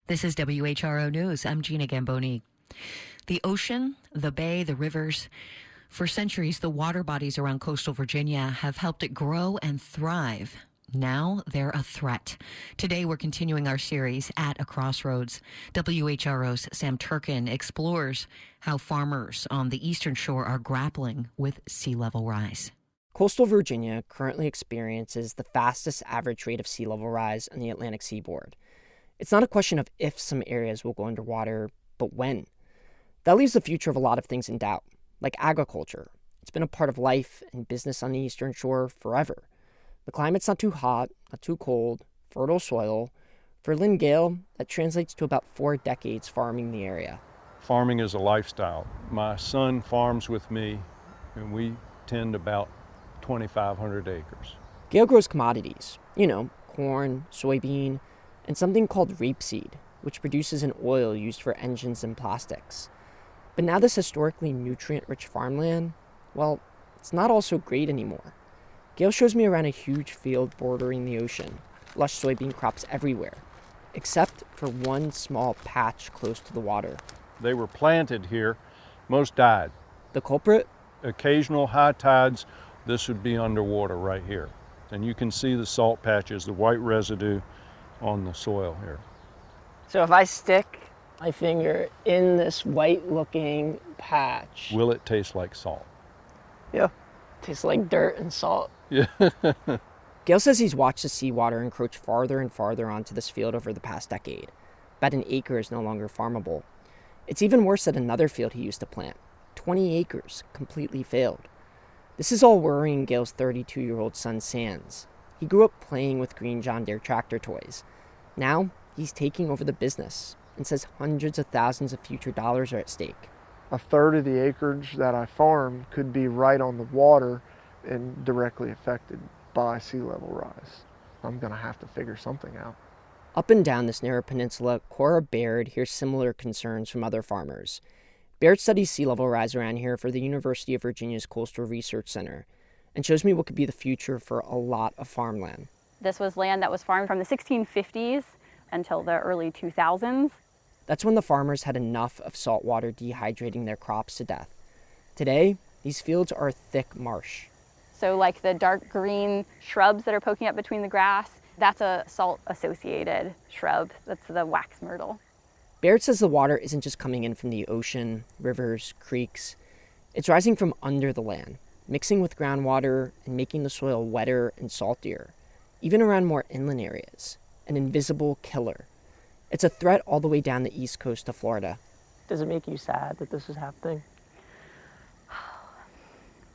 This is WHRO News. I'm Gina Gamboni. The ocean, the bay, the rivers. For centuries, the water bodies around coastal Virginia have helped it grow and thrive. Now they're a threat. Today, we're continuing our series at a crossroads. WHRO's Sam Turkin explores how farmers on the eastern shore are grappling with sea level rise. Coastal Virginia currently experiences the fastest average rate of sea level rise on the Atlantic seaboard. It's not a question of if some areas will go underwater, but when. That leaves the future of a lot of things in doubt, like agriculture. It's been a part of life and business on the eastern shore forever. The climate's not too hot, not too cold, fertile soil. For Lynn Gale, that translates to about 4 decades farming the area. Farming is a lifestyle. My son farms with me, and we tend about 2,500 acres. Gale grows commodities, corn, soybean, and something called rapeseed, which produces an oil used for engines and plastics. But now this historically nutrient-rich farmland, well, it's not all so great anymore. Gale shows me around a huge field bordering the ocean, lush soybean crops everywhere, except for one small patch close to the water. They were planted here, most died. The culprit? Occasional high tides, this would be underwater right here. And you can see the salt patches, the white residue on the soil here. So if I stick my finger in this white-looking patch... Will it taste like salt? Yeah, tastes like dirt and salt. Yeah. Gale says he's watched the seawater encroach farther and farther onto this field over the past decade. About an acre is no longer farmable. It's even worse at another field he used to plant. 20 acres completely failed. This is all worrying Gale's 32-year-old son, Sands. He grew up playing with green John Deere tractor toys. Now, he's taking over the business and says hundreds of thousands of future dollars are at stake. A third of the acreage that I farm could be right on the water and directly affected by sea level rise. I'm going to have to figure something out. Up and down this narrow peninsula, Cora Baird hears similar concerns from other farmers. Baird studies sea level rise around here for the University of Virginia's Coastal Research Center and shows me what could be the future for a lot of farmland. This was land that was farmed from the 1650s until the early 2000s. That's when the farmers had enough of salt water dehydrating their crops to death. Today, these fields are thick marsh. So like the dark green shrubs that are poking up between the grass, that's a salt-associated shrub. That's the wax myrtle. Baird says the water isn't just coming in from the ocean, rivers, creeks. It's rising from under the land, mixing with groundwater and making the soil wetter and saltier, even around more inland areas. An invisible killer. It's a threat all the way down the east coast to Florida. Does it make you sad that this is happening?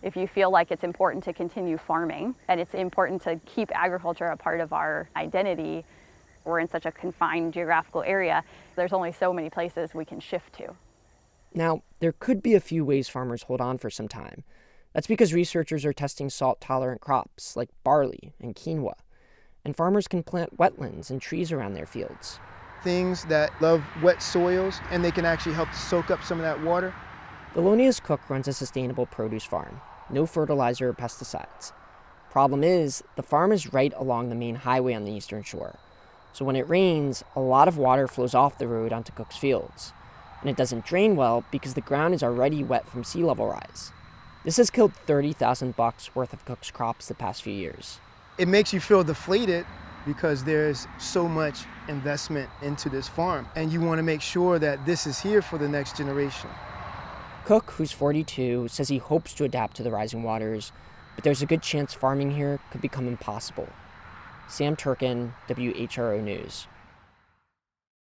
If you feel like it's important to continue farming and it's important to keep agriculture a part of our identity, we're in such a confined geographical area, there's only so many places we can shift to. Now, there could be a few ways farmers hold on for some time. That's because researchers are testing salt-tolerant crops like barley and quinoa, and farmers can plant wetlands and trees around their fields. Things that love wet soils, and they can actually help to soak up some of that water. Thelonious Cook runs a sustainable produce farm. No fertilizer or pesticides. Problem is, the farm is right along the main highway on the eastern shore. So when it rains, a lot of water flows off the road onto Cook's fields. And it doesn't drain well because the ground is already wet from sea level rise. This has killed $30,000 worth of Cook's crops the past few years. It makes you feel deflated because there's so much investment into this farm. And you want to make sure that this is here for the next generation. Cook, who's 42, says he hopes to adapt to the rising waters, but there's a good chance farming here could become impossible. Sam Turkin, WHRO News.